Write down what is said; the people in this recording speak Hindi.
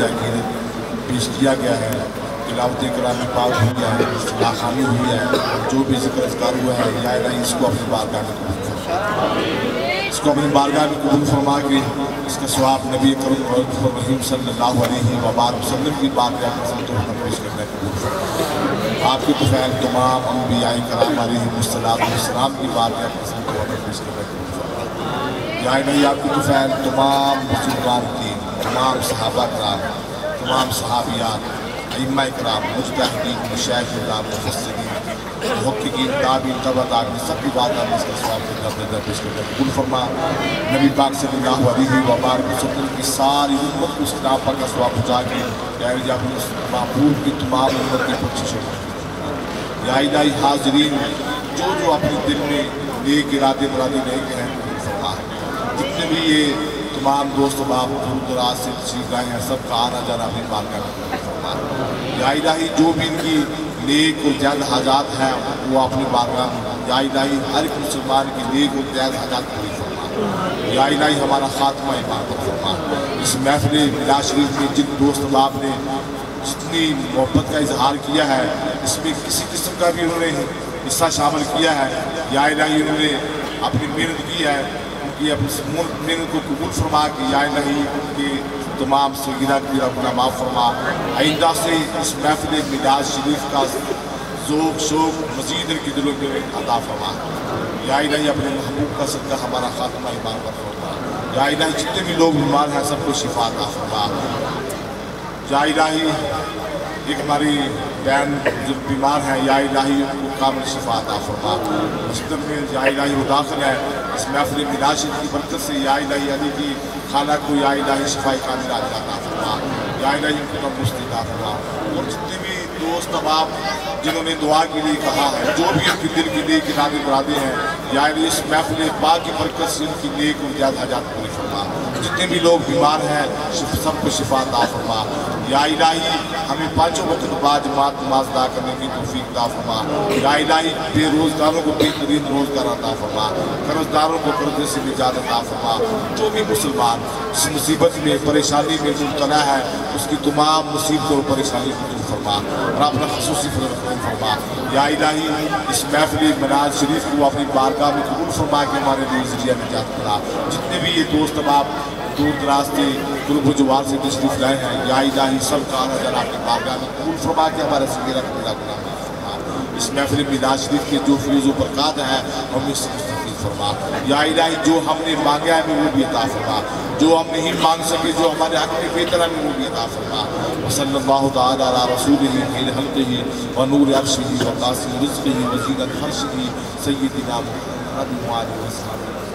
अकीदत पेश किया गया है, तिलावत कलाम पाक हुई है, नाखानी हुई है, जो भी जिक्र अज़कार हुआ है, या इलाही इसको अपनी बारगाह में कबूल फरमा, इसको अपनी बारगाह में कबूल फरमा के इसका सवाब नबी करीम सल्लल्लाहु अलैहि वसल्लम की बारगाह में समतोहफ़ा पेश करना कबूल फरमा। आपके तफ़ैल तमाम अंबियाए कराम अलैहिमुस्सलाम की बारगाह में समतोहफ़ा पेश करना कबूल फरमा। या इलाही आपके तफ़ैल तमाम बुज़ुर्गान की, तमाम सहाबा कराम, तमाम सहाबियात, अइम्मा कराम, मुज्तहिदीन, मशाइख़ कराम, मुफ़स्सिरीन, मुहक्किकीन, ताबीन, तबा ताबीन, सब की बारगाह में इसका सवाब दर्जा पेश करना कबूल फरमा। नबी पाक सल्लल्लाहु अलैहि वसल्लम की सारी उम्मत को इस किताब का सवाब पहुँचा के महबूब की तमाम उम्मत की बख्शिश हो। या इलाही हाज़रीन जो जो अपने दिल में नेक इरादे मुरादे लेके हैं फरमा, जितने भी ये तमाम दोस्त बाप दूर दराज से तशरीफ़ लाए हैं, सबका आना जाना अपनी बारगाह में फरमा। या इलाही जो भी इनकी नेक और जायज़ हाजात हैं वो अपनी बारगाह में, या इलाही हर एक मुसलमान की नेक और जायज़ हाजात पूरी फरमा। या इलाही हमारा खात्मा ईमान पर फरमा। इस महफ़िल मिलाद शरीफ में जिन दोस्त बाप ने जितनी मोहब्बत का इजहार किया है, इसमें किसी किस्म का भी उन्होंने हिस्सा शामिल किया है, या इलाही उन्होंने अपनी मेहनत की है, उनकी अपनी मेहनत को कबूल फरमा कि या इलाही उनके तमाम सगीरा कबीरा गुनाह माफ़ फरमा। आइंदा से इस महफ़िल मिलाद शरीफ का ज़ौक़ शौक़ मज़ीद इनके दिलों में अता फरमा। या इलाही अपने महबूब का सदका हमारा खात्मा ईमान पर फरमा। या इलाही जितने भी लोग बीमार हैं सबको शिफा अता फरमा। या इलाही एक हमारी बहन जो बीमार है, या इलाही उनको कामिल शिफा अता फरमा। हॉस्पिटल में या इलाही वो दाखिल है, इस महफ़िल मिलाद शरीफ की बरकत से या इलाही अली की खाला को या इलाही शिफाए कामिल अता फरमा। या इलाही उनको तंदुरुस्ती अता फरमा। और जितने भी दोस्त अहबाब जिन्होंने दुआ के लिए कहा है, जो भी उनके दिल के लिए इरादे मुरादे हैं, या इस महफ़िल पाक की बरकत से उनकी नेक और जायज़ हाजात पूरी फरमा। जितने भी लोग बीमार हैं सबको शिफा अता फरमा। या इलाही हमें पाँचों वक्त बाद जमात नमाज अदा करने की तौफीक अता फरमा। या इलाही बेरोज़गारों को बेहतरीन रोज़गार अता फरमा, कर्जदारों को कर्जे से निजात अता फरमा। जो भी मुसलमान इस मुसीबत में परेशानी में मुब्तला है, उसकी तमाम मुसीबतों और परेशानी को दूर फरमा और अपना ख़ुसूसी फजल फरमा। या इलाही इस महफ़िल मिलाद शरीफ को अपनी बारगाह में कबूल फरमा के हमारे लिए ज़रिया निजात बना। जितने भी ये दोस्त अहबाब दूर दराज से गुरु जवार से तशरीफ़ लाए हैं, या इलाही सब का आना जाना अपनी बारगाह में कबूल फरमा के हमारा सगीरा कबीरा गुनाह माफ़ फरमा। इस महफ़िल मिलाद शरीफ के जो फैज़ व बरक़ात हैं हमें इससे मुस्तफ़ीद फरमा। या इलाही जो हमने मांगा है वो भी अता फरमा, जो हम नहीं मांग सके जो हमारे हक़ में बेहतर है वो भी अता फरमा। सल्लल्लाहु तआला अला रसूलिही खैर खल्क़िही व नूर अर्शिही व कासिम रिज़्क़िही व ज़ीनत फ़र्शिही सय्यिदिना मुहम्मद व आलिहि व सहाबिही।